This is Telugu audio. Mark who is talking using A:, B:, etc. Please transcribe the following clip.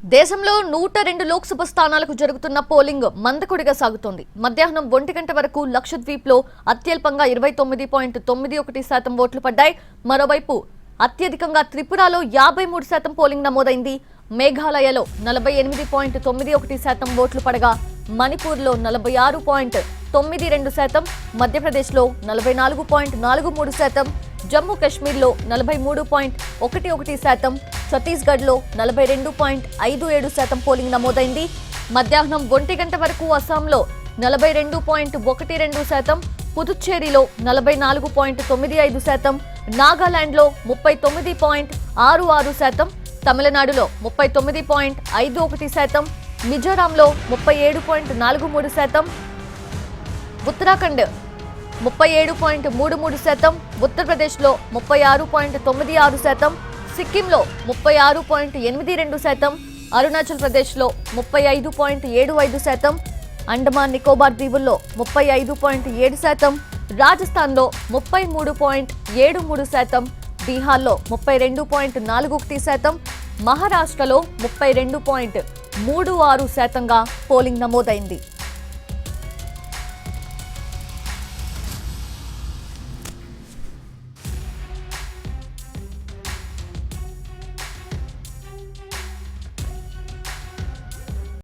A: దేశంలో 102 లోక్సభ స్థానాలకు జరుగుతున్న పోలింగ్ మందకొడిగా సాగుతోంది. మధ్యాహ్నం 1 గంట వరకు లక్షద్వీప్లో అత్యల్పంగా 29.91% ఓట్లు పడ్డాయి. మరోవైపు అత్యధికంగా త్రిపురలో 53% పోలింగ్ నమోదైంది. మేఘాలయలో 48.91% ఓట్లు పడగా మణిపూర్లో 46.92%, మధ్యప్రదేశ్లో 44.43%, జమ్మూ కాశ్మీర్లో 43.11%, ఛత్తీస్గఢ్లో 42.57% పోలింగ్ నమోదైంది. మధ్యాహ్నం 1 గంట వరకు అస్సాంలో 42.12%, పుదుచ్చేరిలో 44.95%, నాగాలాండ్లో 39.66%, తమిళనాడులో 39.51%, మిజోరాంలో 37.43%, ఉత్తరాఖండ్ 37.33%, ఉత్తరప్రదేశ్లో 36.96%, సిక్కింలో 36.82%, అరుణాచల్ ప్రదేశ్లో 35.75%, అండమాన్ నికోబార్ దీవుల్లో 35.7%, రాజస్థాన్లో 33.73%, బీహార్లో 32.41%, మహారాష్ట్రలో 32.36%గా పోలింగ్ నమోదైంది.